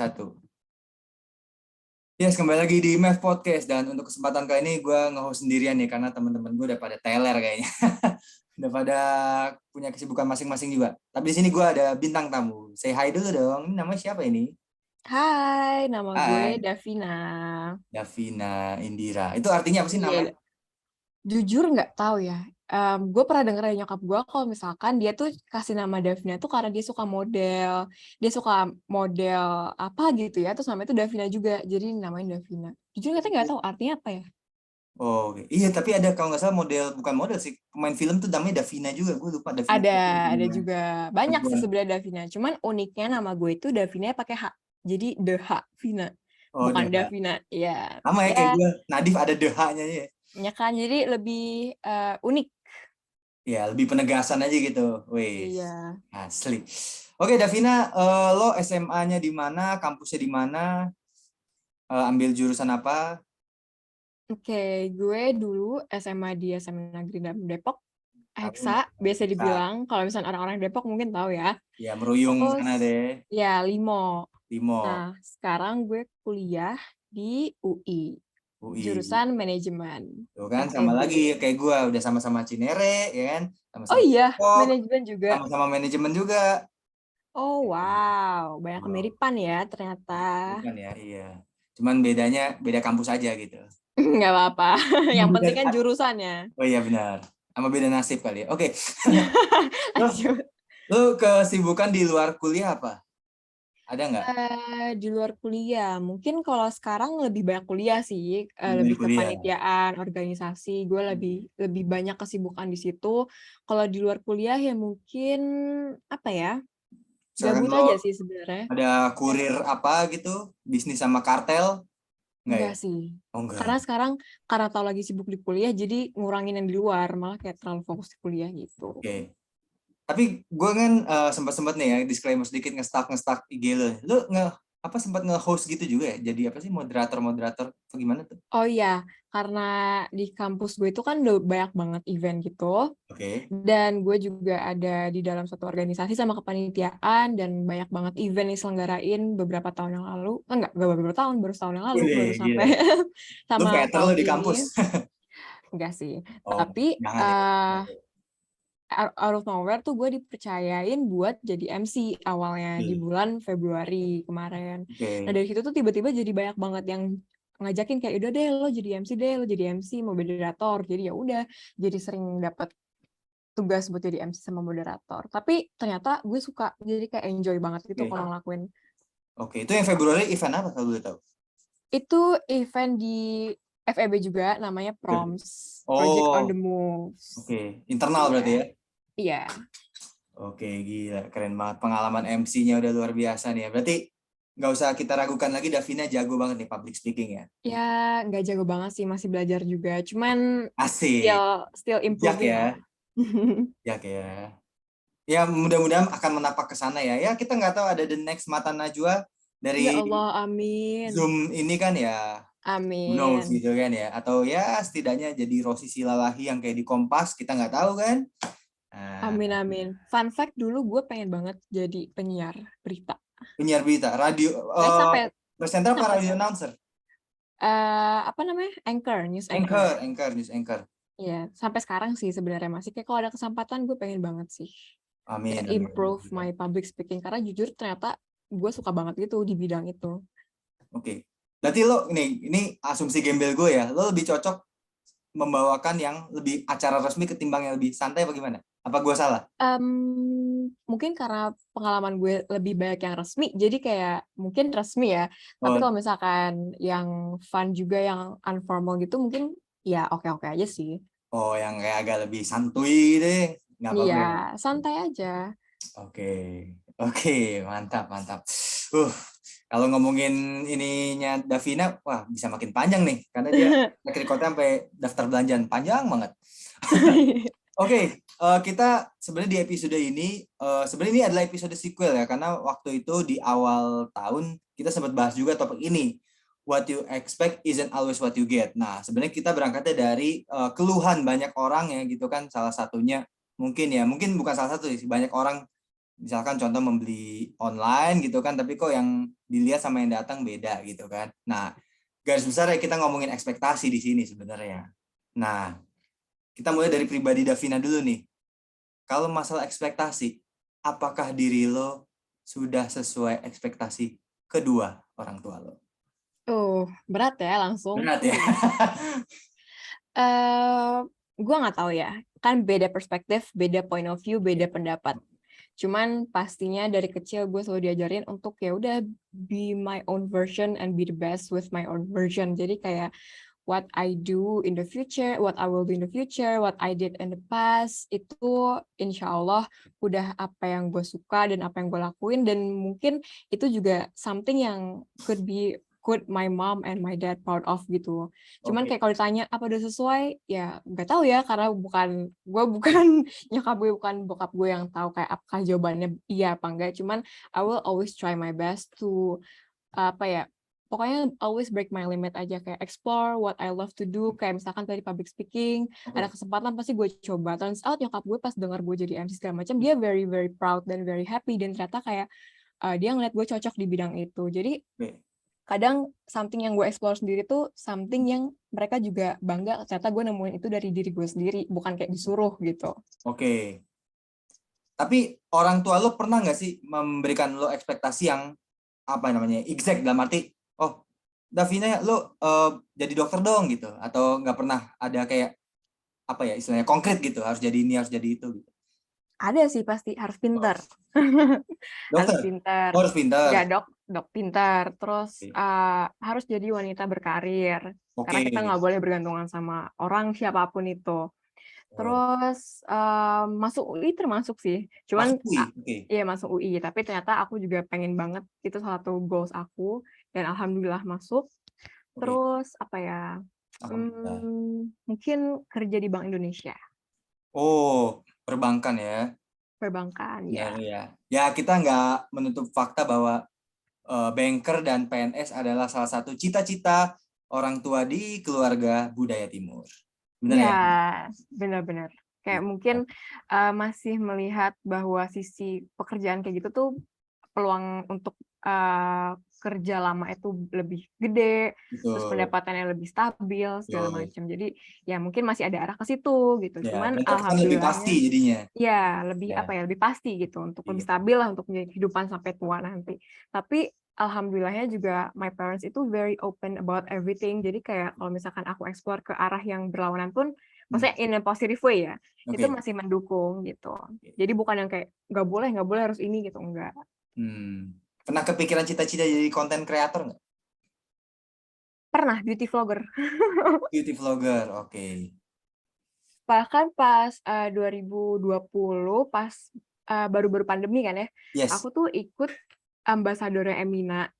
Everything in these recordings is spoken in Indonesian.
Satu. Yes, kembali lagi di MEF Podcast. Dan untuk kesempatan kali ini gue nge-host sendirian nih. Karena teman-teman gue udah pada teler kayaknya. Udah pada punya kesibukan masing-masing juga. Tapi di sini gue ada bintang tamu. Say hi dulu dong. Ini namanya siapa ini? Hai, nama gue Hai. Davina. Davina Indira. Itu artinya apa sih namanya? Iya, jujur nggak tahu ya. Gue pernah denger dari nyokap gue kalau misalkan dia tuh kasih nama Davina tuh karena dia suka model. Dia suka model apa gitu ya. Terus namanya tuh Davina juga. Jadi namanya Davina. Jujur nggak tahu artinya apa ya. Oh, oke. Iya, tapi ada kalau nggak salah model, bukan model sih. Pemain film tuh namanya Davina juga. Gue lupa Davina. Ada juga. Banyak sih Perempuan. sebenarnya Davina. Cuman uniknya nama gue itu Davina pakai H. Jadi The H, Vina. Oh, Bukan udah. Davina. Ya, Sama ya kayak ya, gue. Nadif ada DH-nya ya. ya kan. Jadi lebih unik. Ya, lebih penegasan aja gitu. Wih, Iya. asli. Oke, Davina, lo SMA-nya di mana, kampusnya di mana, ambil jurusan apa? Oke, gue dulu SMA di SMA Negeri Depok, Aku Heksa, biasa saat dibilang. Kalau misalnya orang-orang Depok mungkin tahu ya. ya meruyung sana Terus, deh, ya, Limo. Timo, Nah, sekarang gue kuliah di UI, UI. jurusan manajemen, Tuh kan, sama FEB. lagi kayak gue, udah sama-sama Cinere, ya kan, Oh sama-sama iya, Depok, manajemen juga. sama-sama manajemen juga. Oh wow, banyak Oh, kemiripan ya ternyata. bukan ya, iya. Cuman bedanya beda kampus aja gitu. Nggak apa-apa, Sama yang beda, penting kan jurusannya. oh iya benar. Sama beda nasib kali ya. Oke. Terus Lanjut. lu kesibukan di luar kuliah apa? Ada nggak? Di luar kuliah, mungkin kalau sekarang lebih banyak kuliah sih, Dari lebih ke kuliah. panitiaan, organisasi, gue lebih lebih banyak kesibukan di situ. Kalau di luar kuliah ya mungkin apa ya, Misalkan gabut lo aja sih sebenarnya. ada Ya, kurir apa gitu, bisnis sama kartel, nggak ya? enggak sih, Oh enggak. karena sekarang karena tahu lagi sibuk di kuliah, jadi ngurangin yang di luar, malah kayak terlalu fokus di kuliah gitu. Oke. Tapi gue kan sempat-sempat nih ya disclaimer sedikit nge-stalk IG lo. Lu apa sempat nge-host gitu juga ya? Jadi apa sih moderator atau gimana tuh? Oh iya, karena di kampus gue itu kan udah banyak banget event gitu. Oke. Dan gue juga ada di dalam satu organisasi sama kepanitiaan dan banyak banget event yang diselenggarain beberapa tahun yang lalu. Enggak beberapa tahun, baru setahun yang lalu baru Wih, sampai gila. Lu sama veteran tahun lo di ini. kampus. Enggak sih. Oh, Tapi jangan ya. out of nowhere tuh gue dipercayain buat jadi MC awalnya di Oke. bulan Februari kemarin. Nah Oke. dari situ tuh tiba-tiba jadi banyak banget yang ngajakin kayak udah deh lo jadi MC deh, lo jadi MC mau moderator. Jadi ya udah, jadi sering dapat tugas buat jadi MC sama moderator. Tapi ternyata gue suka, jadi kayak enjoy banget gitu Oke. kalau ngelakuin. Oke. Itu yang Februari event apa kalau boleh tahu? Itu event di FEB juga, namanya PROMS, Project on Oh, the Moves. oke. Internal berarti Iya, ya? iya. Oke, gila. Keren banget. Pengalaman MC-nya udah luar biasa nih ya. Berarti nggak usah kita ragukan lagi, Davina jago banget nih public speaking ya. Ya, nggak jago banget sih, masih belajar juga. Cuman Asik. still Jak improving lah. ya. Jak ya. Ya, mudah-mudahan akan menapak ke sana ya. Ya, kita nggak tahu ada the next Mata Najwa Ya dari Allah, amin. Zoom ini kan ya. Who knows Amin. gitu kan ya. Atau ya setidaknya jadi Rosi Silalahi yang kayak di Kompas. Kita nggak tahu kan. Nah, Amin, amin. Fun fact, dulu gue pengen banget jadi penyiar berita. penyiar berita, radio, Saya sampai presenter apa sampai radio announcer? apa namanya, anchor, news anchor. Anchor, news anchor. Iya, sampai sekarang sih sebenarnya masih kayak kalau ada kesempatan gue pengen banget sih Amin, kayak amin, amin. improve my public speaking karena jujur ternyata gue suka banget gitu di bidang itu. Oke. Berarti lo ini asumsi gembel gue ya. Lo lebih cocok membawakan yang lebih acara resmi ketimbang yang lebih santai apa gimana? Apa gue salah? Mungkin karena pengalaman gue lebih banyak yang resmi, jadi kayak mungkin resmi ya. Tapi Oh, kalau misalkan yang fun juga, yang informal gitu, mungkin ya oke-oke aja sih. oh yang kayak agak lebih santuy deh. Nggak apa-apa Iya, ya. santai aja. Oke. Oke, mantap, mantap. Kalau ngomongin ininya Davina, wah bisa makin panjang nih. Karena dia track record-nya sampai daftar belanjaan. Panjang banget. Oke, kita sebenarnya di episode ini, sebenarnya ini adalah episode sequel ya, karena waktu itu di awal tahun kita sempat bahas juga topik ini. What you expect isn't always what you get. Nah, sebenarnya kita berangkatnya dari keluhan banyak orang ya gitu kan, salah satunya mungkin bukan salah satu sih, banyak orang Misalkan contoh membeli online gitu kan, tapi kok yang dilihat sama yang datang beda gitu kan. Nah, garis besar ya kita ngomongin ekspektasi di sini sebenarnya. Nah, kita mulai dari pribadi Davina dulu nih. Kalau masalah ekspektasi, apakah diri lo sudah sesuai ekspektasi kedua orang tua lo? Berat ya langsung. Berat ya? Eh, gue nggak tahu ya. Kan beda perspektif, beda point of view, beda pendapat. Cuman pastinya dari kecil gue selalu diajarin untuk ya udah be my own version and be the best with my own version. Jadi kayak what I do in the future, what I will do in the future, what I did in the past, itu insya Allah udah apa yang gue suka dan apa yang gue lakuin, dan mungkin itu juga something yang could my mom and my dad proud of gitu. Cuman Oke. kayak kalau ditanya apa udah sesuai, ya nggak tahu ya, karena gue bukan nyokap gue, bukan bokap gue yang tahu kayak apakah jawabannya iya apa enggak. Cuman I will always try my best to apa ya, pokoknya always break my limit aja, kayak explore what I love to do. Kayak misalkan tadi public speaking, ada kesempatan pasti gue coba. Turns out nyokap gue pas dengar gue jadi MC segala macam, dia very very proud dan very happy, dan ternyata kayak dia ngeliat gue cocok di bidang itu. Jadi kadang something yang gue explore sendiri tuh something yang mereka juga bangga, ternyata gue nemuin itu dari diri gue sendiri, bukan kayak disuruh gitu. Oke. Tapi orang tua lo pernah nggak sih memberikan lo ekspektasi yang apa namanya exact, dalam arti, oh Davina lo jadi dokter dong gitu, atau nggak pernah ada kayak apa ya istilahnya konkret gitu, harus jadi ini harus jadi itu gitu. Ada sih, pasti harus pintar. Harus Dokter, pintar. harus pintar. Nggak dok pintar. Terus Oke. harus jadi wanita berkarir. Oke. Karena kita nggak boleh bergantungan sama orang siapapun itu. Oh, Terus masuk UI termasuk sih. masuk Cuman UI. Oke. iya masuk UI. Tapi ternyata aku juga pengen banget, itu salah satu goals aku. Dan alhamdulillah masuk. Oke. Terus apa ya? Alhamdulillah. Mungkin kerja di Bank Indonesia. Oh, perbankan ya. Perbankan, ya. Benar ya. Ya kita nggak menutup fakta bahwa banker dan PNS adalah salah satu cita-cita orang tua di keluarga budaya timur. Benar Ya, ya? benar-benar. Kayak mungkin Gitu. masih melihat bahwa sisi pekerjaan kayak gitu tuh peluang untuk kerja lama itu lebih gede, terus Betul. pendapatannya lebih stabil segala Betul. macam. Jadi ya mungkin masih ada arah ke situ gitu. Ya, Cuman dan terkesan lebih pasti alhamdulillahnya jadinya. ya lebih apa Ya. ya, lebih pasti gitu, untuk lebih Iya. stabil lah untuk kehidupan sampai tua nanti. Tapi alhamdulillahnya juga my parents itu very open about everything. Jadi kayak kalau misalkan aku explore ke arah yang berlawanan pun, maksudnya in a positive way ya, itu Oke. masih mendukung gitu. Jadi bukan yang kayak nggak boleh harus ini gitu, enggak. Pernah kepikiran cita-cita jadi konten kreator nggak? Pernah beauty vlogger. Beauty vlogger, oke. Bahkan pas 2020 pas baru-baru pandemi kan ya, Yes. aku tuh ikut ambasadornya Emina.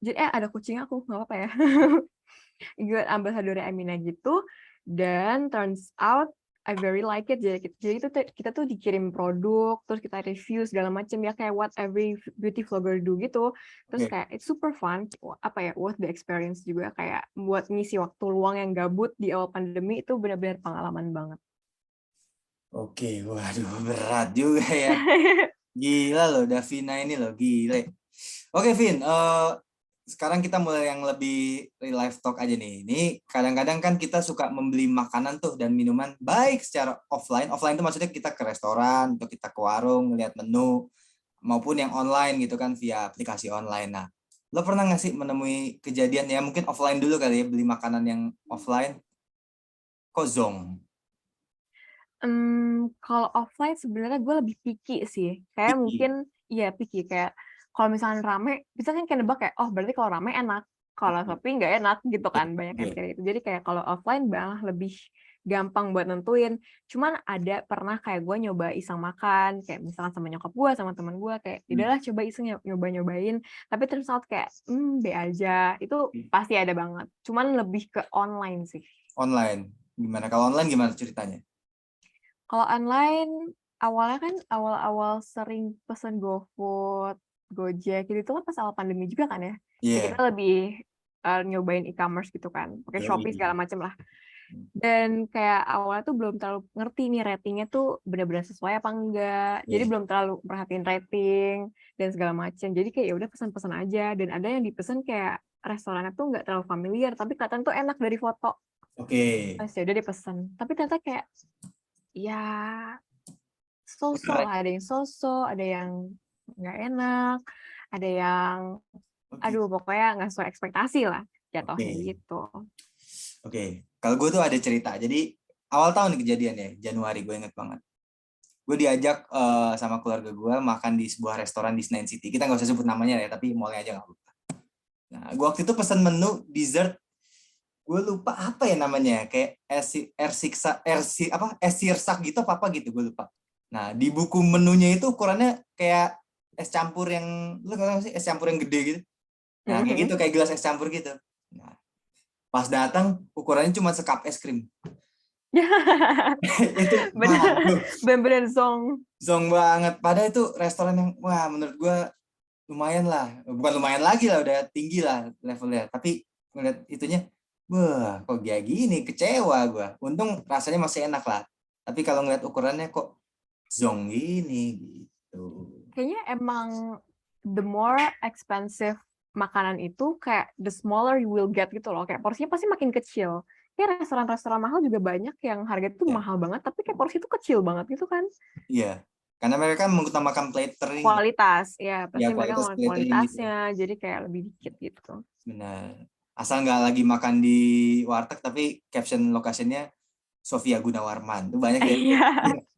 Jadi ada kucing aku, nggak apa-apa ya. Ikut ambasadornya Emina gitu, dan turns out I very like it. Jadi itu kita tuh dikirim produk, terus kita review segala macam ya, kayak what every beauty vlogger do gitu. Terus Oke. kayak it's super fun, apa ya, worth the experience juga, kayak buat ngisi waktu luang yang gabut di awal pandemi itu benar-benar pengalaman banget. Oke, waduh berat juga ya. Gila loh, Davina ini loh, gile. Oke, Vin, sekarang kita mulai yang lebih real life talk aja nih. Ini kadang-kadang kan kita suka membeli makanan tuh dan minuman baik secara offline. Offline itu maksudnya kita ke restoran, atau kita ke warung, ngeliat menu, maupun yang online gitu kan via aplikasi online. Nah, lo pernah nggak sih menemui kejadian ya mungkin offline dulu kali ya, beli makanan yang offline, kok zonk? Kalau offline sebenarnya gue lebih picky sih. Kayak Picky. mungkin iya picky, kayak kalau misalnya rame, bisa kan kayak nebak kayak, oh berarti kalau rame enak, kalau Oke. sepi nggak enak gitu kan, banyak yang Oke. mikir gitu. Jadi kayak kalau offline malah lebih gampang buat nentuin. Cuman ada pernah kayak gue nyoba iseng makan, kayak misalkan sama nyokap gue, sama teman gue, kayak udahlah coba iseng nyoba-nyobain, tapi terus out kayak be aja, itu pasti ada banget. Cuman lebih ke online sih. Online. Gimana? Kalau online gimana ceritanya? Kalau online, awalnya kan awal-awal sering pesen GoFood, Gojek, gitu kan pas awal pandemi juga kan ya. Kayak kita Iya. lebih nyobain e-commerce gitu kan, pakai Shopee Yoi. segala macem lah. Dan kayak awalnya tuh belum terlalu ngerti nih ratingnya tuh benar-benar sesuai apa enggak. Jadi Iya. belum terlalu perhatiin rating dan segala macam. Jadi kayak ya udah pesan-pesan aja. Dan ada yang dipesan kayak restorannya tuh nggak terlalu familiar, tapi kelihatan tuh enak dari foto. Oke. Terus ya udah dipesan. Tapi ternyata kayak ya so-so Keren. lah. Ada yang so-so, ada yang nggak enak, ada yang Oke. aduh pokoknya nggak sesuai ekspektasi lah jatuhnya Oke. gitu. Oke. Kalau gue tuh ada cerita. Jadi awal tahun nih kejadiannya, Januari, gue inget banget. Gue diajak sama keluarga gue makan di sebuah restoran di Senayan City. Kita nggak usah sebut namanya ya, tapi mallnya aja nggak lupa. Nah, gue waktu itu pesan menu dessert. Gue lupa apa ya namanya, kayak es sirsak gitu apa gitu, gue lupa. Nah, di buku menunya itu ukurannya kayak es campur yang, lu nggak tahu sih, es campur yang gede gitu. Nah, kayak gitu, kayak gelas es campur gitu. Nah, pas datang ukurannya cuma sekap es krim. Itu Bener, waduh, bener zong. zong banget. Padahal itu restoran yang wah menurut gue lumayan lah, bukan lumayan lagi lah, udah tinggi lah levelnya. Tapi ngeliat itunya, wah kok kayak gini, kecewa gue. Untung rasanya masih enak lah. Tapi kalau ngeliat ukurannya kok zong gini gitu. Kayaknya emang the more expensive makanan itu kayak the smaller you will get gitu loh. Kayak porsinya pasti makin kecil. Kayak restoran-restoran mahal juga banyak yang harga itu Ya, mahal banget, tapi kayak porsi itu kecil banget gitu kan. iya. Karena mereka mengutamakan plattering, Kualitas, ya ya pasti mereka kualitas ngeliat plattering gitu. kualitasnya, jadi kayak lebih dikit gitu. Benar. Asal nggak lagi makan di warteg, tapi caption lokasinya Sofia Gunawarman. Itu banyak ya. Iya,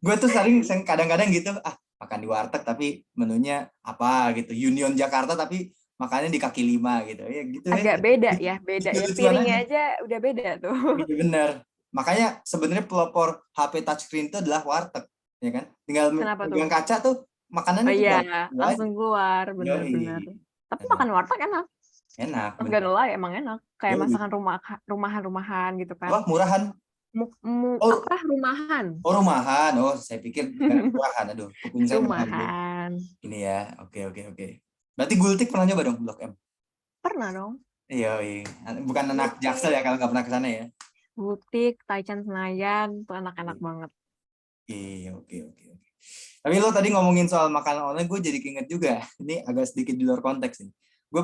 Gue tuh sering kadang-kadang gitu, makan di warteg tapi menunya apa gitu. Union Jakarta tapi makannya di kaki lima gitu. Ya gitu ya. agak beda ya, beda ya. Lucu-lucuan Piringnya aja. aja udah beda tuh. Iya bener. Makanya sebenarnya pelopor HP touchscreen itu adalah warteg, ya kan? Tinggal Kenapa tuh? pegang kaca tuh Oh makanannya iya, keluar. Keluar aja. langsung keluar, bener-bener. Yoi. Tapi Nah, makan warteg enak. enak Not bener. gonna lie, emang enak. Kayak masakan Yoi. rumahan-rumahan gitu kan. Apa murahan? Oh, Apa rumahan? oh rumahan. Oh, saya pikir murahan. Aduh, kuping saya mendengar Rumahan. ini ya. Oke, oke, oke. Berarti gultik pernah nyoba dong Blok M? Pernah dong. Iya, bukan anak Jaksel ya Butik, kalau nggak pernah ke sana ya. butik, Taichan Senayan, tuh enak-enak Iya, banget. iya, oke, oke, oke. Tapi lo tadi ngomongin soal makanan online, gue jadi keinget juga. Ini agak sedikit di luar konteks nih. Gue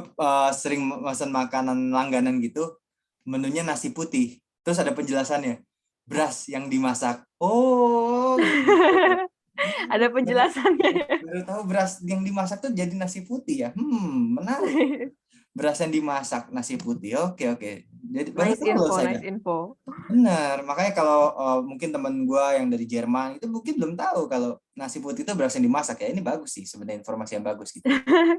sering pesan makanan langganan gitu, menunya nasi putih. Terus ada penjelasannya, beras yang dimasak. Oh, gitu. Ada penjelasannya. Baru tahu beras yang dimasak tuh jadi nasi putih ya. Menarik. Beras yang dimasak nasi putih. Oke, oke. Jadi baru Nice tahu loh info, nice saya. info. Benar, makanya kalau mungkin teman gue yang dari Jerman itu mungkin belum tahu kalau nasi putih itu beras yang dimasak ya. Ini bagus sih sebenarnya, informasi yang bagus gitu.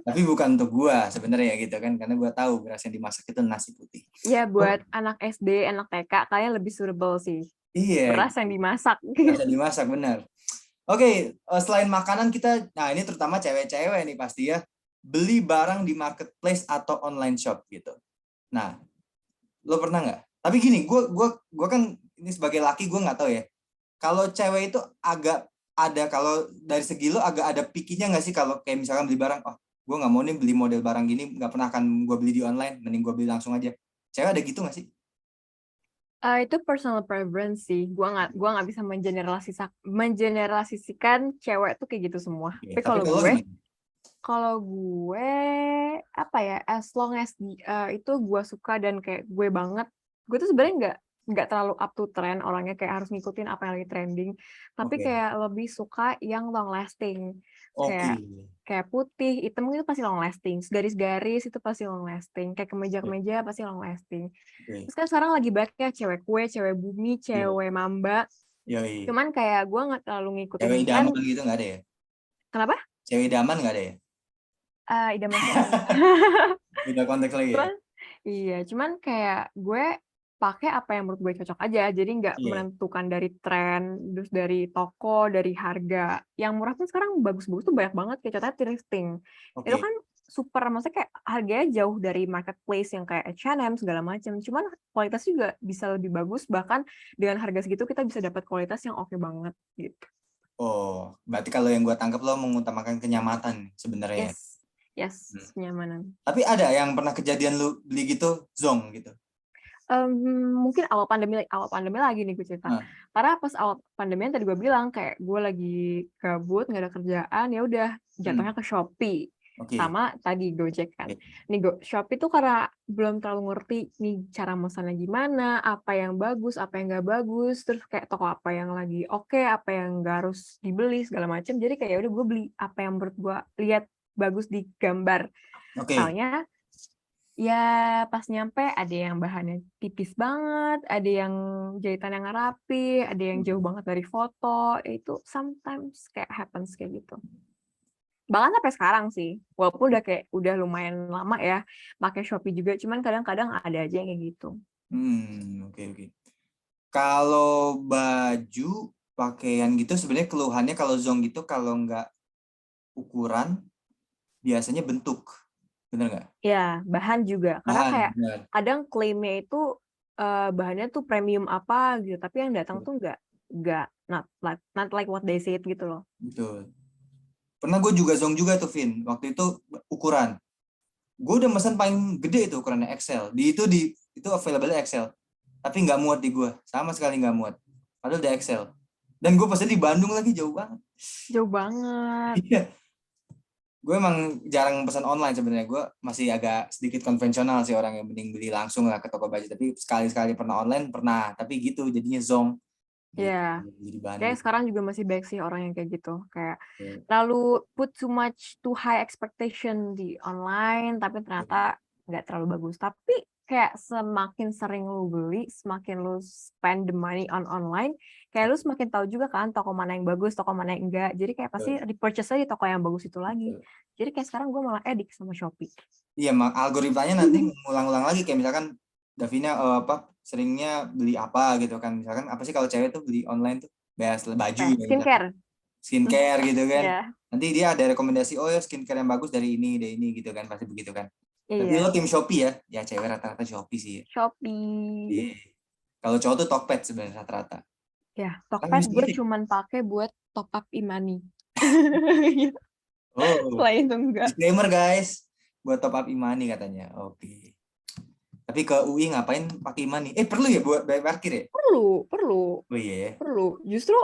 Tapi bukan untuk gue sebenarnya gitu kan, karena gue tahu beras yang dimasak itu nasi putih. Ya Oh, buat anak SD, anak TK, kalian lebih suitable sih. iya, Beras yang dimasak. beras yang dimasak benar. Oke, selain makanan kita, nah ini terutama cewek-cewek nih pasti ya, beli barang di marketplace atau online shop gitu. Nah, lo pernah nggak? Tapi gini, gue kan ini sebagai laki gue nggak tahu ya. Kalau cewek itu agak ada, kalau dari segi lo agak ada pikinya nggak sih kalau kayak misalkan beli barang, oh gue nggak mau nih beli model barang gini, nggak pernah akan gue beli di online, mending gue beli langsung aja. Cewek ada gitu nggak sih? Itu personal preference sih. Gua nggak bisa mengeneralisasikan cewek tuh kayak gitu semua. Oke, Tapi tapi kalau gimana? kalau gue apa ya, as long as itu gue suka dan kayak gue banget, gue tuh sebenarnya nggak terlalu up to trend orangnya, kayak harus ngikutin apa yang lagi trending, tapi Oke, kayak lebih suka yang long lasting, oke, kayak kayak putih hitam itu pasti long lasting, garis-garis itu pasti long lasting, kayak kemeja-kemeja pasti long lasting. oke, Terus kan sekarang lagi banyak ya cewek kue, cewek bumi, iya, cewek mamba, yoi. cuman kayak gue nggak terlalu Cewek ngikutin tren. idaman gitu nggak ada ya? Kenapa? Cewek idaman nggak ada ya? Idaman siapa nih? Beda konteks lagi ya? Cuman, iya, cuman kayak gue pakai apa yang menurut gue cocok aja, jadi nggak Iya, menentukan dari tren, terus dari toko, dari harga. Yang murah pun sekarang bagus-bagus tuh banyak banget, kayak contohnya thrifting. Itu oke. kan super, maksudnya kayak harganya jauh dari marketplace yang kayak H&M segala macam. Cuman kualitas juga bisa lebih bagus, bahkan dengan harga segitu kita bisa dapat kualitas yang oke banget gitu. Oh, berarti kalau yang gue tangkap lo mengutamakan kenyamanan sebenarnya. Yes, yes, Hmm. kenyamanan. Tapi ada yang pernah kejadian lu beli gitu, zong gitu. Mungkin awal pandemi lagi nih gue cerita. Nah, Karena pas awal pandemi yang tadi gue bilang kayak gue lagi gabut, nggak ada kerjaan, ya udah jatuhnya ke Shopee oke. sama tadi Gojek kan. Oke. Nih Shopee tuh karena belum terlalu ngerti nih cara mesannya gimana, apa yang bagus, apa yang nggak bagus, terus kayak toko apa yang lagi oke, apa yang nggak harus dibeli segala macam. Jadi kayak ya udah gue beli apa yang menurut gue lihat bagus di gambar. Oke. Soalnya ya pas nyampe ada yang bahannya tipis banget, ada yang jahitan yang nggak rapi, ada yang jauh banget dari foto, itu sometimes kayak happens kayak gitu. Bahkan sampai sekarang sih, walaupun udah lumayan lama ya pakai Shopee juga, cuman kadang-kadang ada aja yang kayak gitu. Oke, oke. Kalau baju, pakaian gitu sebenarnya keluhannya kalau zong gitu kalau nggak ukuran, biasanya bentuk. Bener nggak? Ya, bahan juga. Karena Bahan, kayak bener. kadang klaimnya itu bahannya tuh premium apa gitu, tapi yang datang tuh nggak not like what they said gitu loh. Betul. Pernah gue juga zong juga tuh, Vin. Waktu itu ukuran. Gue udah pesan paling gede itu ukurannya XL. Itu available XL. Tapi nggak muat di gue. Sama sekali nggak muat. Padahal udah XL. Dan gue pesan di Bandung lagi, jauh banget. Jauh banget. Iya. Gue emang jarang pesan online sebenarnya. Gue masih agak sedikit konvensional sih, orang yang mending beli langsung lah ke toko baju. Tapi sekali-sekali pernah online, pernah. Tapi gitu, jadinya zong. Gitu, Ya, di kayak Bandung. sekarang juga masih banyak sih orang yang kayak gitu. Kayak terlalu put too high expectation di online, tapi ternyata nggak terlalu bagus. Tapi kayak semakin sering lu beli, semakin lu spend the money on online, kayak lu semakin tahu juga kan toko mana yang bagus, toko mana yang enggak. Jadi kayak pasti repurchase aja di toko yang bagus itu lagi. Jadi kayak sekarang gue malah edik sama Shopee. Iya, algoritmanya nanti ngulang-ulang lagi, kayak misalkan Davina seringnya beli apa gitu kan. Misalkan apa sih kalau cewek tuh beli online tuh baju Kayak ya misalkan. skincare. Skincare gitu kan. Ya, Nanti dia ada rekomendasi, oh ya skincare yang bagus dari ini gitu kan, pasti begitu kan. Tapi lo iya. tim Shopee ya? Ya cewek rata-rata Shopee sih ya. Iya. Shopee. Kalau cowok tuh Tokped sebenarnya rata-rata. Ya, Kan Tokped bisa gue mirip. cuman pakai buat top up e-money. Oh, Selain itu enggak. disclaimer guys. Buat top up e-money katanya. Oke. Tapi ke UI ngapain pakai e-money? Perlu ya buat bayar parkir ya? Perlu. Oh iya ya. Justru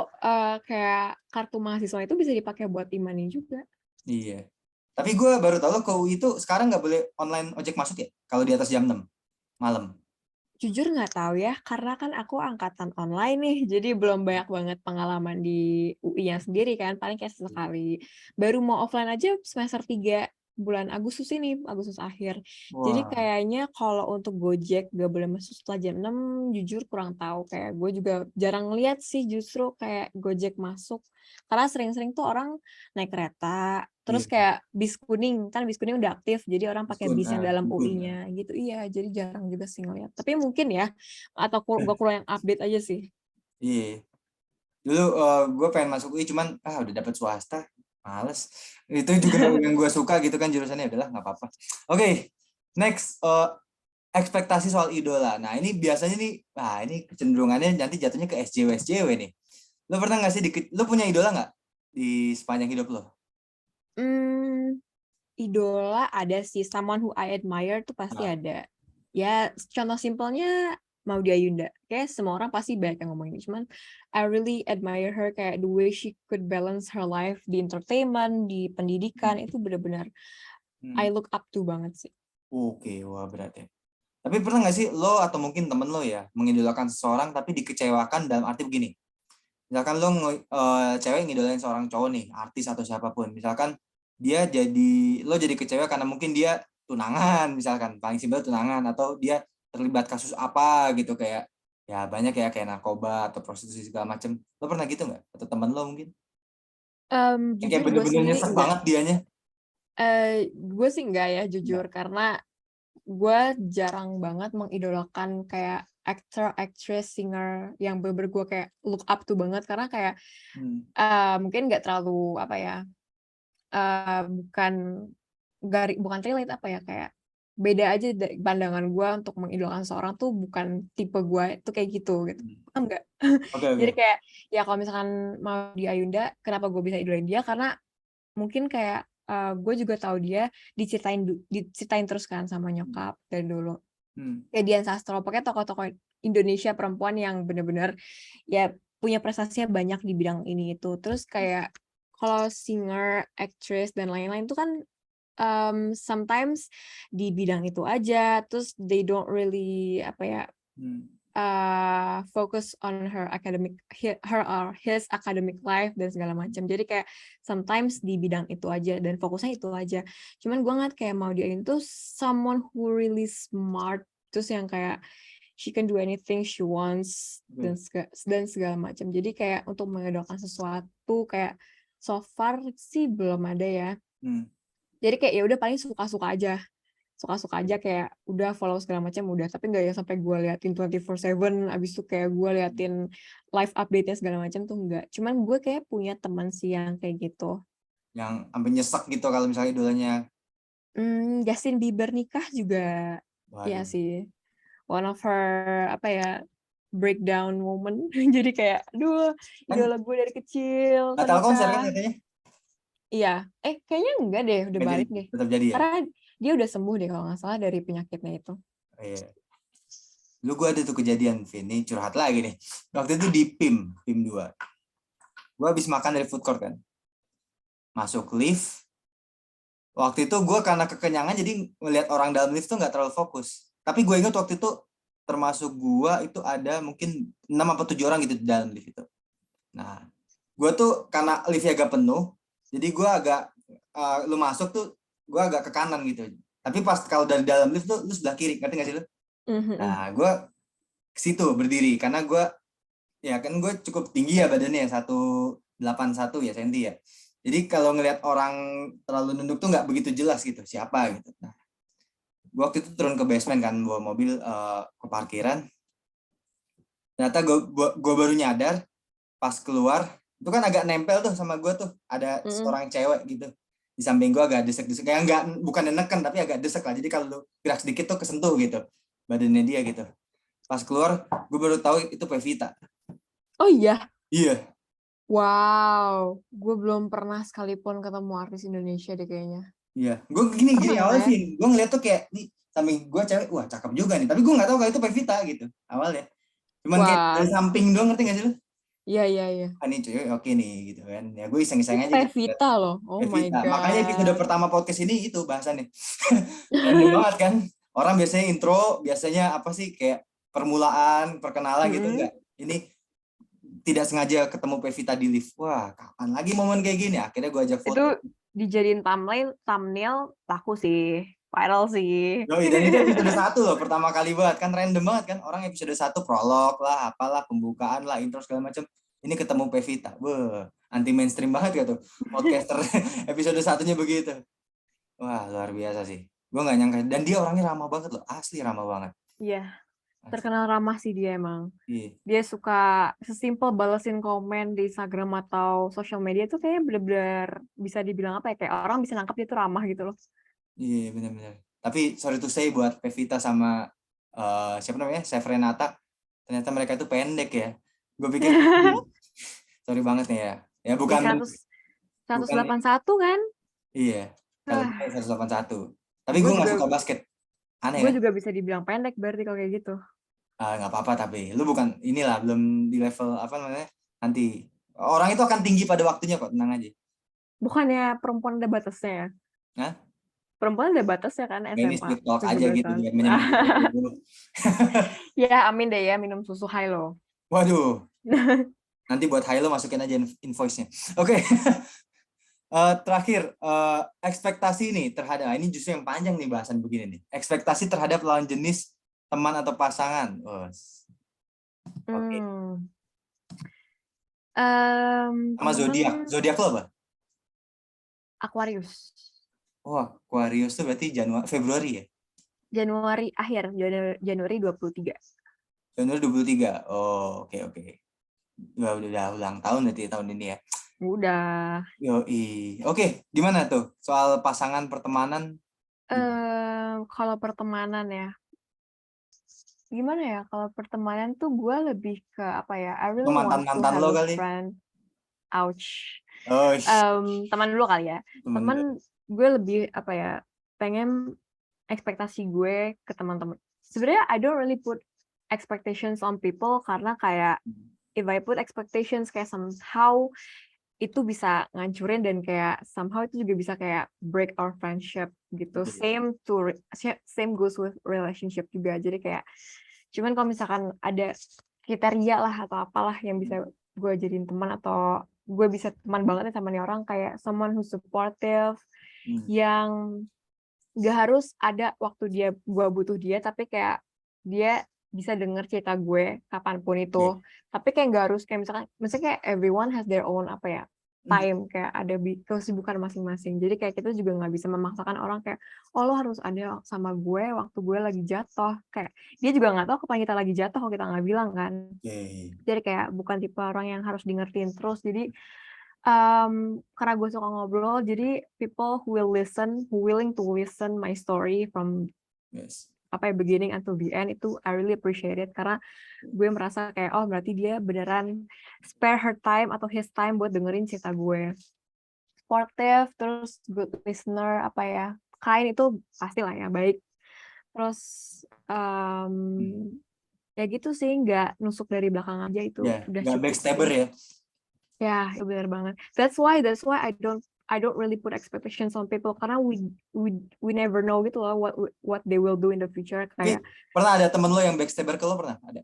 kayak kartu mahasiswa itu bisa dipakai buat e-money juga. Iya. Tapi gue baru tahu ke UI itu sekarang nggak boleh online ojek masuk ya? Kalau di atas jam 6 malam. Jujur nggak tahu ya, karena kan aku angkatan online nih, jadi belum banyak banget pengalaman di UI-nya sendiri kan, paling kayak sesekali. Baru mau offline aja semester 3 bulan Agustus ini, Agustus akhir. Jadi Wah. kayaknya kalau untuk Gojek nggak boleh masuk setelah jam 6, jujur kurang tahu. Kayak gue juga jarang lihat sih justru kayak Gojek masuk. Karena sering-sering tuh orang naik kereta, Iya. terus kayak bis kuning, kan bis kuning udah aktif, jadi orang pakai Diskon, bis yang dalam diskon. UI-nya gitu. Iya, jadi jarang juga sih ngeliat. Tapi mungkin ya, atau gue kurang yang update aja sih. Iya. Dulu gue pengen masuk UI cuman udah dapet swasta, males. Itu juga yang gue suka gitu kan jurusannya, udahlah nggak apa-apa. Oke, next ekspektasi soal idola. Nah ini biasanya nih, ini kecenderungannya nanti jatuhnya ke SJW SJW nih. Lo pernah nggak sih lo punya idola nggak di sepanjang hidup lo? Idola ada sih, someone who I admire tuh pasti Nah, ada. Ya, contoh simpelnya Maudy Ayunda. Kayak semua orang pasti banyak yang ngomongin. Cuman I really admire her, kayak the way she could balance her life di entertainment, di pendidikan, itu benar-benar I look up to banget sih. Oke, wah berat ya. Tapi pernah nggak sih lo atau mungkin temen lo ya mengidolakan seseorang tapi dikecewakan dalam arti begini? Misalkan lo cewek ngidolain seorang cowok nih, artis atau siapapun. Misalkan lo jadi kecewa karena mungkin dia tunangan, misalkan paling simpel tunangan, atau dia terlibat kasus apa gitu, kayak ya banyak ya kayak narkoba atau prostitusi segala macem. Lo pernah gitu nggak? Atau temen lo mungkin? Yang kayak Jujur gue bener-bener sendiri nyesek enggak. banget dianya. Gue sih enggak ya, jujur. Enggak. Karena gue jarang banget mengidolakan kayak actor, actress, singer yang bener-bener gue kayak look up to banget. Karena kayak mungkin nggak terlalu apa ya, bukan bukan relate apa ya, kayak beda aja pandangan gue untuk mengidolakan seorang tuh bukan tipe gue itu kayak gitu paham nggak? Oke, oke. Jadi kayak ya kalau misalkan mau di Ayunda, kenapa gue bisa idolain dia, karena mungkin kayak gue juga tahu dia diceritain terus kan sama nyokap dari dulu. Kayak Dian Sastro, pokoknya tokoh-tokoh Indonesia perempuan yang benar-benar ya punya prestasinya banyak di bidang ini itu. Terus kayak kalau singer, actress dan lain-lain itu kan sometimes di bidang itu aja, terus they don't really apa ya focus on her or his academic life dan segala macam. Jadi kayak sometimes di bidang itu aja dan fokusnya itu aja. Cuman gue ngeliat kayak Maudy Ayun tuh someone who really smart, terus yang kayak she can do anything she wants dan segala macam. Jadi kayak untuk mengadakan sesuatu kayak so far sih belum ada ya. Jadi kayak ya udah paling suka-suka aja kayak udah follow segala macam udah, tapi nggak ya sampai gue liatin 24/7 abis itu kayak gue liatin live update-nya segala macam tuh enggak. Cuman gue kayak punya teman sih yang kayak gitu, yang sampai nyesek gitu kalau misalnya idolanya. Justin Bieber nikah juga. Ya Waduh. sih, one of her apa ya breakdown moment. Jadi kayak aduh, Kan idola gue dari kecil kok batal konser kan nikah. katanya. Iya, kayaknya enggak deh, udah Nggak jadi, balik deh, tetap jadi ya. karena dia udah sembuh deh kalau nggak salah dari penyakitnya itu. Iya. Lu gue ada tuh kejadian, Vin, nih curhat lagi nih. Waktu itu di PIM 2. Gue habis makan dari food court kan. Masuk lift. Waktu itu gue karena kekenyangan jadi ngeliat orang dalam lift tuh nggak terlalu fokus. Tapi gue ingat waktu itu termasuk gue itu ada mungkin 6 atau 7 orang gitu di dalam lift itu. Nah, gue tuh karena liftnya agak penuh, jadi gue agak lu masuk tuh gue agak ke kanan gitu. Tapi pas kalau dari dalam lift tuh lu sebelah kiri, ngerti nggak sih lu? Nah, gue ke situ berdiri karena gue ya kan gue cukup tinggi ya badannya 181 ya senti ya. Jadi kalau ngelihat orang terlalu nunduk tuh nggak begitu jelas gitu siapa gitu. Nah, gue waktu itu turun ke basement kan bawa mobil ke parkiran. Ternyata gue baru nyadar pas keluar itu kan agak nempel tuh sama gue tuh ada seorang cewek gitu di samping gue agak desek-desek kayak nggak bukan neken tapi agak desek lah. Jadi kalau lu gerak sedikit tuh kesentuh gitu badannya dia gitu. Pas keluar gue baru tahu itu Pevita. Oh iya. Iya. Wow, gue belum pernah sekalipun ketemu artis Indonesia deh kayaknya. Iya, gue gini Pernah awalnya ya? sih, gue ngeliat tuh kayak nih samping gue cewek, wah cakep juga nih. Tapi gue nggak tahu kalau itu Pevita gitu awalnya. Cuman kayak Wah, dari samping doang, ngerti nggak sih lu? iya iya iya. Ah ini cewek oke nih gitu kan. Ya gue iseng-iseng Itu aja gitu. Pevita loh. Oh my Pevita. Makanya episode God. pertama podcast ini itu bahasannya. Random banget kan. Orang biasanya intro, biasanya apa sih kayak permulaan, perkenalan gitu Mm-mm. enggak. Ini tidak sengaja ketemu Pevita di lift. Wah, kapan lagi momen kayak gini? Akhirnya gue ajak Itu foto. dijadiin thumbnail laku sih. Viral sih. Yoi, dan itu episode 1 loh, pertama kali banget. Kan random banget kan. Orang episode 1 prolog lah, apalah, pembukaan lah, intro segala macam. Ini ketemu Pevita. Wah, anti mainstream banget gitu. Podcaster episode satunya begitu. Wah, luar biasa sih. Gue gak nyangka. Dan dia orangnya ramah banget loh. Asli ramah banget. Iya, Asli. terkenal ramah sih dia emang. Iya. Dia suka sesimpel balesin komen di Instagram atau sosial media tuh kayaknya bener-bener bisa dibilang apa ya, kayak orang bisa nangkep dia tuh ramah gitu loh. Iya, benar-benar. Tapi sorry to say buat Pevita sama siapa namanya? Chef Renata. Ternyata mereka itu pendek ya. Gue pikir sorry banget nih ya. Ya Ya bukan 181 kan? iya. Kalau Ah, gue 181. Tapi gue gue nggak juga suka basket. Aneh gue kan? juga bisa dibilang pendek berarti kalau kayak gitu. Nggak apa-apa tapi lu bukan inilah belum di level apa namanya nanti orang itu akan tinggi pada waktunya kok tenang aja. Bukannya perempuan ada batasnya ya? Nah, Perempuan ada batasnya kan ini SMA speed talk aja gitu 17-an. biar menyemangat dulu. Ya, amin deh ya minum susu high loh. Waduh, nanti buat Hilo masukin aja invoice-nya. Oke. Terakhir ekspektasi nih terhadap ini justru yang panjang nih bahasan begini nih. Ekspektasi terhadap lawan jenis teman atau pasangan. Oh. Oke. Sama zodiak. Temen Zodiak lo apa? Aquarius. Oh, Aquarius tuh berarti Februari ya? Januari akhir, Januari 23. Januari 23. Oh, oke oke. Udah ulang tahun berarti tahun ini ya. Udah. Yoi. Oke, gimana tuh soal pasangan pertemanan? Kalau pertemanan ya, gimana ya? Kalau pertemanan tuh gue lebih ke apa ya? I really Mantan want to mantan have lo a kali? friend. Ouch. Oh, Teman dulu kali ya. temen Teman lo. gue lebih apa ya? Pengen ekspektasi gue ke teman-teman sebenarnya I don't really put expectations on people karena kayak if I put expectations kayak somehow itu bisa ngancurin dan kayak somehow itu juga bisa kayak break our friendship gitu. Same goes with relationship juga. Jadi kayak cuman kalau misalkan ada kriteria lah atau apalah yang bisa gue jadiin teman atau gue bisa teman banget nih sama nih orang kayak someone who's supportive yang gak harus ada waktu gue butuh dia tapi kayak dia bisa denger cerita gue kapanpun itu tapi kayak gak harus kayak misalnya kayak everyone has their own apa ya time kayak ada kesibukan masing-masing jadi kayak kita juga nggak bisa memaksakan orang kayak oh lo harus ada sama gue waktu gue lagi jatuh kayak dia juga nggak tahu kapan kita lagi jatuh kalau kita nggak bilang kan jadi kayak bukan tipe orang yang harus dengerin terus jadi karena gue suka ngobrol, jadi people who willing to listen my story from beginning until the end itu I really appreciate it karena gue merasa kayak oh berarti dia beneran spare her time atau his time buat dengerin cerita gue. Supportive, terus good listener, kind itu pasti lah ya baik. Terus ya gitu sih nggak nusuk dari belakang aja itu udah nggak cukup. backstabber ya. Ya, benar banget. That's why I don't really put expectations on people karena we never know gitu loh what they will do in the future kayak. Pernah ada temen lo yang backstabber ke lo pernah? Ada?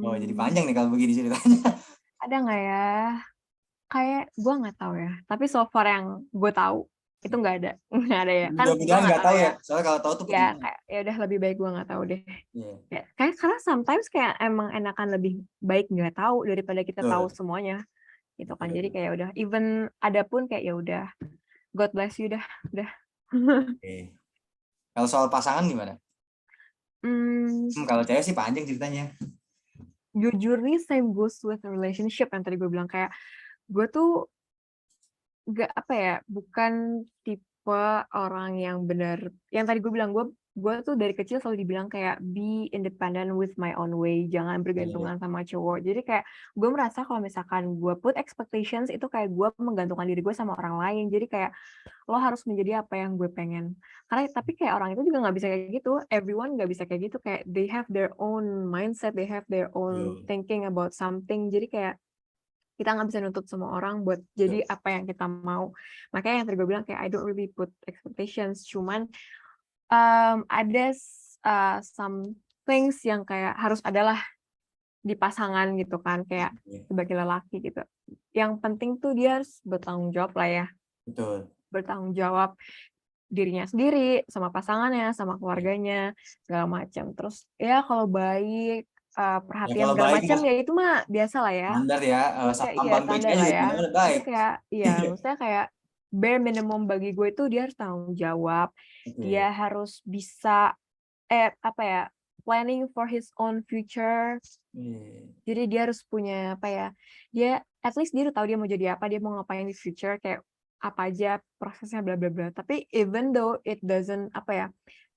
Oh jadi panjang nih kalau begini ceritanya. Ada nggak ya? Kayak gue nggak tahu ya. Tapi so far yang gue tahu itu nggak ada ya. Kan Mudah-mudahan nggak tahu ya. Soalnya kalau tahu tuh ya kayak ya udah lebih baik gue nggak tahu deh. Ya, kayak karena sometimes kayak emang enakan lebih baik nggak tahu daripada kita tahu semuanya gitu kan. Jadi kayak udah even ada pun kayak ya udah God bless you dah. Kalau soal pasangan gimana? Kalau cewek sih panjang ceritanya. Jujur nih same goes with relationship yang tadi gue bilang kayak gue tuh gak bukan tipe orang yang benar yang tadi gue bilang gue tuh dari kecil selalu dibilang kayak be independent with my own way, jangan bergantungan sama cowok. Jadi kayak gue merasa kalau misalkan gue put expectations itu kayak gue menggantungkan diri gue sama orang lain. Jadi kayak lo harus menjadi apa yang gue pengen. Karena tapi kayak orang itu juga nggak bisa kayak gitu. Everyone nggak bisa kayak gitu. Kayak they have their own mindset, they have their own thinking about something. Jadi kayak kita nggak bisa nuntut semua orang buat jadi apa yang kita mau. Makanya yang tadi gue bilang kayak I don't really put expectations. Cuman ada some things yang kayak harus adalah di pasangan gitu kan kayak sebagai lelaki gitu. Yang penting tuh dia harus bertanggung jawab lah ya. Betul. Bertanggung jawab dirinya sendiri sama pasangannya sama keluarganya segala macam. Terus ya kalau baik perhatian segala macam ya itu mah biasa lah ya. Standar ya. Standar lah ya. Baik. Kayak maksudnya kayak bare minimum bagi gue itu dia harus tanggung jawab. Dia harus bisa planning for his own future. Jadi dia harus punya dia at least dia udah tahu dia mau jadi apa, dia mau ngapain di future kayak apa aja prosesnya bla bla bla. Tapi even though it doesn't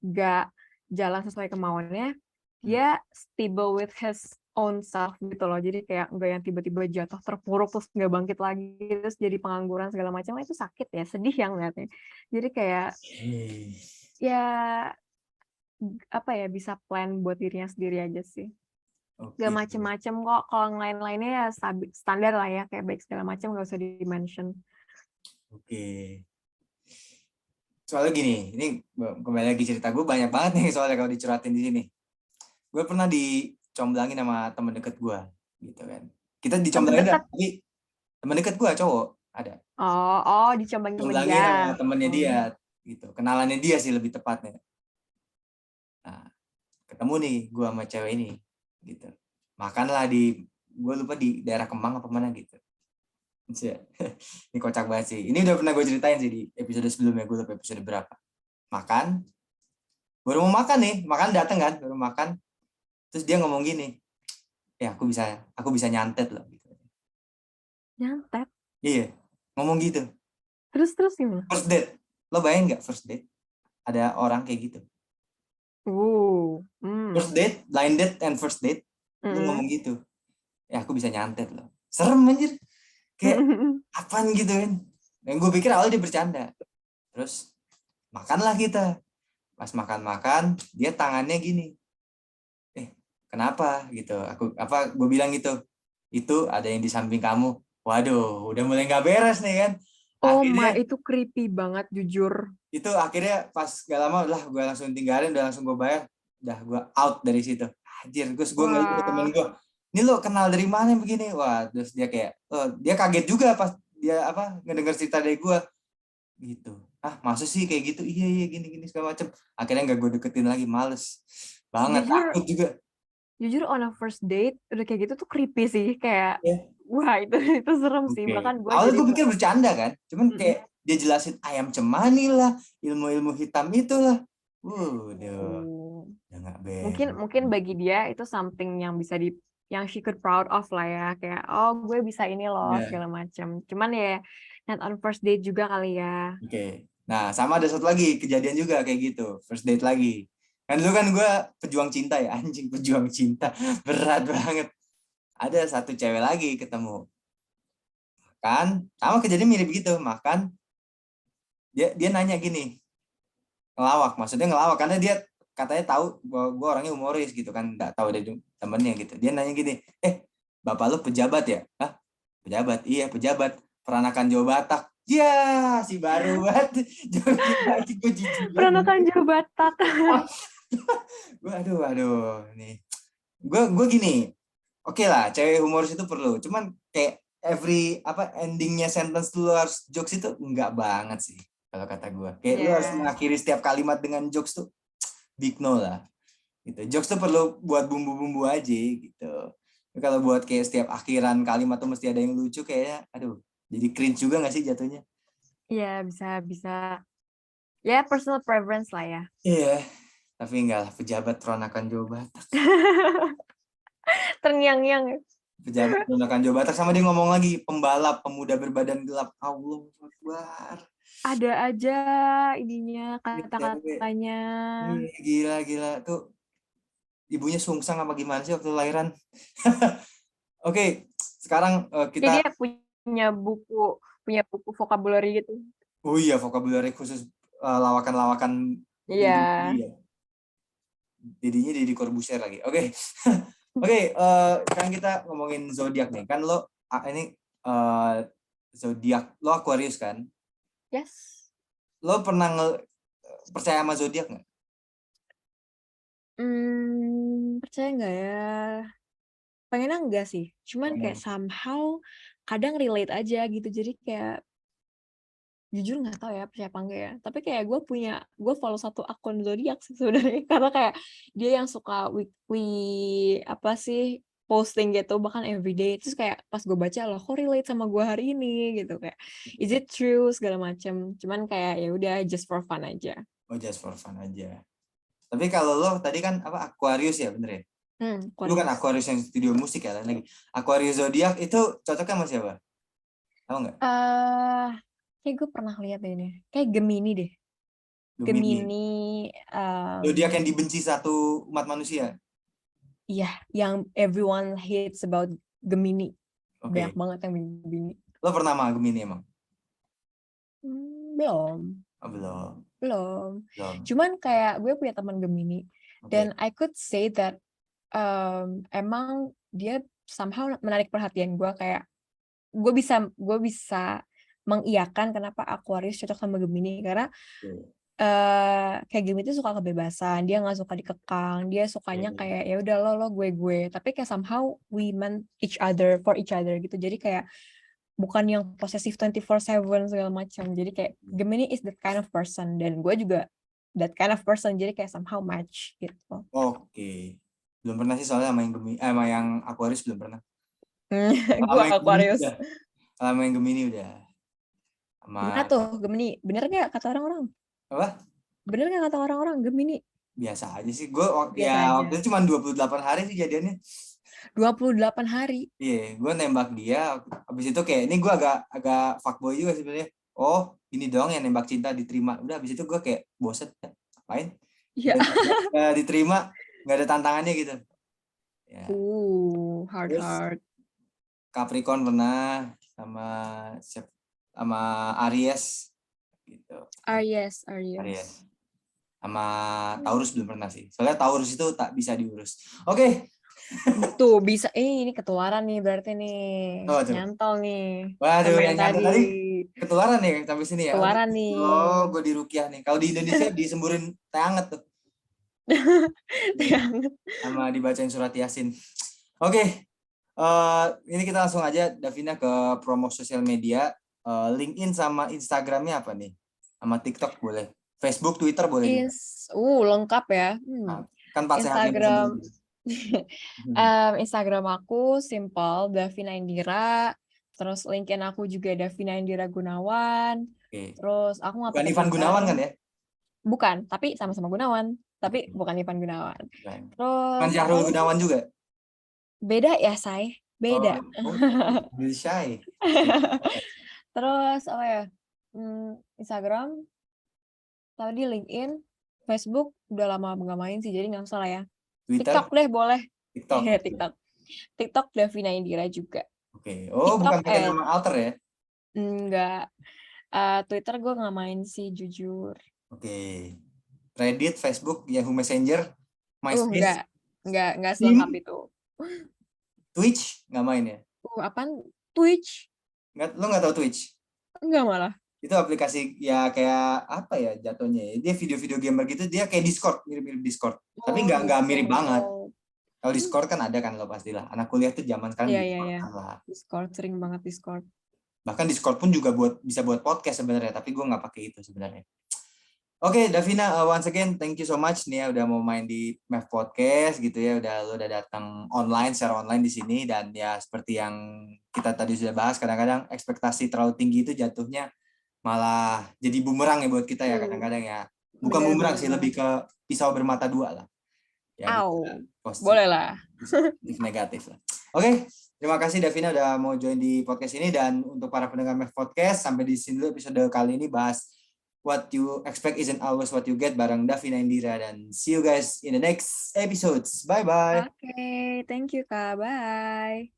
gak jalan sesuai kemauannya, dia stable with his own self gitu loh. Jadi kayak enggak yang tiba-tiba jatuh terpuruk terus nggak bangkit lagi terus jadi pengangguran segala macam, itu sakit ya, sedih yang lihatnya. Jadi kayak ya bisa plan buat dirinya sendiri aja sih. Gak macem-macem kok. Kalau yang lain-lainnya ya standar lah ya, kayak baik segala macam gak usah di-mention. Soalnya gini, ini kembali lagi cerita gue banyak banget nih soalnya kalau dicuratin di sini. Gue pernah dicomblangin sama temen deket gue, gitu kan. Kita dicomblangin tapi temen deket gue cowok ada. Dicomblangin sama dia. Temennya dia, gitu. Kenalannya dia sih lebih tepatnya. Nah, ketemu nih gue sama cewek ini, gitu. Makanlah gue lupa di daerah Kemang apa mana gitu. Ini kocak banget sih. Ini udah pernah gue ceritain sih di episode sebelumnya, gue lupa episode berapa. Makan, baru mau makan nih, datang kan, baru makan. Terus dia ngomong gini, ya aku bisa nyantet loh. Gitu. Nyantet? Iya, ngomong gitu. Terus gimana? First date, lo bayangin nggak first date? Ada orang kayak gitu. First date, blind date, and first date, lo ngomong gitu. Ya aku bisa nyantet loh. Serem anjir. Kayak apaan gitu kan. Yang gue pikir awalnya dia bercanda. Terus makanlah kita. Pas makan-makan dia tangannya gini, kenapa gitu, gue bilang gitu, itu ada yang di samping kamu. Waduh, udah mulai nggak beres nih kan. Oh my, Akhirnya itu creepy banget jujur. itu akhirnya pas gak lama lah gue langsung tinggalin, udah langsung gue bayar, udah gue out dari situ. Anjir, gue nggak ikut temen Wah, gue. Ini lo kenal dari mana begini? Wah, terus dia kayak, dia kaget juga pas dia ngedenger cerita dari gue gitu. Ah, masa sih kayak gitu? Iya iya gini segala macem. Akhirnya nggak gue deketin lagi, males banget, jujur takut juga. jujur on a first date udah kayak gitu tuh creepy sih, kayak Ya, wah itu serem sih, oke. bahkan gue Awalnya jadi gue pikir takut. bercanda kan, cuman Mm-mm. kayak dia jelasin ayam cemani lah, ilmu-ilmu hitam itulah. Udah, Oh. udah nggak mungkin beres. mungkin bagi dia itu something yang bisa yang she could proud of lah ya, kayak oh gue bisa ini loh Ya, segala macam, cuman ya not on first date juga kali ya. oke. Nah, sama ada satu lagi kejadian juga kayak gitu, first date lagi. Kan dulu kan gue pejuang cinta ya, anjing pejuang cinta, berat banget. Ada satu cewek lagi ketemu, kan sama kejadian mirip gitu, makan dia nanya gini, ngelawak, maksudnya ngelawak karena dia katanya tahu bahwa gue orangnya humoris gitu kan, nggak tahu dari temennya gitu. Dia nanya gini, bapak lu pejabat ya? Hah, pejabat? Iya pejabat, peranakan Jawa Batak. Ya, si baru banget. Jokin lagi, gue jijik banget. Peranakan Jawa Batak. Gue aduh nih. Gue gini, oke lah, cewek humoris itu perlu. Cuman kayak endingnya sentence lu harus jokes itu enggak banget sih kalau kata gue. Kayak lu harus Ya, mengakhiri setiap kalimat dengan jokes tuh big no lah. Gitu. Jokes tuh perlu buat bumbu-bumbu aja gitu. Tapi kalau buat kayak setiap akhiran kalimat tuh mesti ada yang lucu, kayaknya aduh, jadi cringe juga nggak sih jatuhnya? ya bisa bisa ya, personal preference lah ya. Iya, tapi enggak lah, pejabat peranakan Jawa Batak. Terngiang-ngiang ya. Pejabat peranakan Jawa Batak, sama dia ngomong lagi, pembalap pemuda berbadan gelap. Allah Akbar. Ada aja ininya, Ini cewek. kata-katanya. Gila tuh, ibunya sungsang apa gimana sih waktu lahiran? Oke, sekarang Kayak kita, dia punya buku vocabulary gitu. oh iya, vocabulary khusus lawakan-lawakan Iya. Iya. Deddy Corbuzier lagi. Oke. Oke, sekarang kita ngomongin zodiak nih. Kan lo ini zodiak lo Aquarius kan? Yes. Lo pernah percaya sama zodiak nggak? Percaya nggak ya? Pengennya enggak sih. Cuman kayak Pengen. somehow kadang relate aja gitu. Jadi kayak jujur nggak tahu ya percaya apa enggak ya. Tapi kayak gue follow satu akun zodiak sih sebenarnya. Karena kayak dia yang suka weekly apa sih posting gitu, bahkan everyday. Terus kayak pas gue baca loh, kok relate sama gue hari ini gitu, kayak is it true segala macem. Cuman kayak ya udah just for fun aja. Oh, just for fun aja. Tapi kalau lo tadi kan Aquarius ya, bener ya? Lu kan Aquarius. Aquarius yang studio musik ya, lain lagi. Aquarius zodiak itu cocoknya sama siapa? Tahu nggak? Kayak gue pernah lihat deh ini. Kayak Gemini deh. Gemini. Gemini, Zodiak yang dibenci satu umat manusia. iya, yang everyone hates about Gemini. Banyak Oke. banget yang Gemini. Lo pernah sama Gemini emang? Belum, Oh, belum. belum. Belum. Cuman kayak gue punya teman Gemini, Oke. dan I could say that emang dia somehow menarik perhatian gue, kayak gue bisa mengiyakan kenapa Aquarius cocok sama Gemini, karena Oke. kayak Gemini itu suka kebebasan, dia nggak suka dikekang, dia sukanya Oke. kayak ya udah lo gue, tapi kayak somehow we meant each other for each other gitu, jadi kayak bukan yang posesif 24/7 segala macam, jadi kayak Gemini is that kind of person, dan gue juga that kind of person, jadi kayak somehow match gitu. Oke. Belum pernah sih soalnya sama yang sama yang Aquarius belum pernah. Gue Sama yang Gemini Aquarius. udah. Sama yang Gemini udah. Gimana Sama tuh Gemini, bener nggak kata orang-orang? apa? Bener nggak kata orang-orang Gemini? Biasa aja sih. Gue Biasa waktu aja. itu cuma 28 hari sih jadiannya. 28 hari. Iya, gue nembak dia. Habis itu kayak ini gue agak agak fuckboy juga sebenarnya. Oh, ini doang yang nembak cinta diterima. Udah habis itu gue kayak boset. Ngapain? Ya. Udah diterima, nggak ada tantangannya gitu. Ya. Hard Terus hard. Capricorn pernah, sama sama Aries gitu. Aries, Aries. Aries. Sama Taurus belum pernah sih. Soalnya Taurus itu tak bisa diurus. Oke. Tuh bisa, ini ketularan nih berarti nih. Oh, tuh. Nyantol nih Waduh, sama yang yang nyata tadi. tadi ketularan nih sampai sini ya. Aduh, Ketularan nih. gue dirukiah nih. Kalau di Indonesia disemburin teh anget tuh. Yang Sama dibacain surat Yasin. Oke. Ini kita langsung aja Davina ke promo sosial media. LinkedIn sama Instagramnya apa nih? Sama TikTok boleh. Facebook, Twitter boleh juga. lengkap ya. Nah, kan Pak Sehatnya Instagram sendiri. Hmm, Instagram aku simple Davina Indira. Terus LinkedIn aku juga Davina Indira Gunawan. Oke. Terus aku nggak Bukan pakai Ivan Twitter. Gunawan kan ya? Bukan, tapi sama-sama Gunawan. Oke. Tapi bukan Ivan Gunawan. Bukan. Bukan Terus Syahrul apalagi sih? Gunawan juga? Beda ya, Say. Oh, Beda. oh, Lil Shy. Terus apa ya? Instagram, tadi LinkedIn, Facebook udah lama nggak main sih, jadi nggak salah ya. Twitter, TikTok deh boleh. TikTok. TikTok. TikTok Davina Indira juga. Oke. Oh, TikTok bukan pakai nama alter ya? enggak. Twitter gue nggak main sih jujur. Oke. Reddit, Facebook, Yahoo Messenger, MySpace, Enggak selengkap Steam, itu. Twitch, nggak main ya? Apaan? Twitch? Lo nggak tahu Twitch? Enggak malah. Itu aplikasi ya kayak apa ya jatuhnya ya? Dia video-video gamer gitu, dia kayak Discord, mirip-mirip Discord. Tapi Oh, nggak mirip banget. Discord. Kalau Discord kan ada kan lo pastilah. Anak kuliah tuh zaman sekarang Iya, iya, Discord iya. kan lah. Discord, sering banget Discord. Bahkan Discord pun juga bisa buat podcast sebenarnya, tapi gue nggak pakai itu sebenarnya. Oke, Davina, once again, thank you so much nih ya udah mau main di MEF Podcast gitu ya, lo udah datang online, secara online di sini, dan ya seperti yang kita tadi sudah bahas, kadang-kadang ekspektasi terlalu tinggi itu jatuhnya malah jadi bumerang ya buat kita ya kadang-kadang ya. Bukan bumerang sih, lebih ke pisau bermata dua lah. Ya bisa positif, boleh lah. positif negatif lah. Oke, terima kasih Davina udah mau join di podcast ini, dan untuk para pendengar MEF Podcast, sampai di sini dulu episode kali ini bahas What You Expect Isn't Always What You Get bareng Davina Indira, dan see you guys in the next episodes. Bye-bye. Oke, thank you Kak. Bye.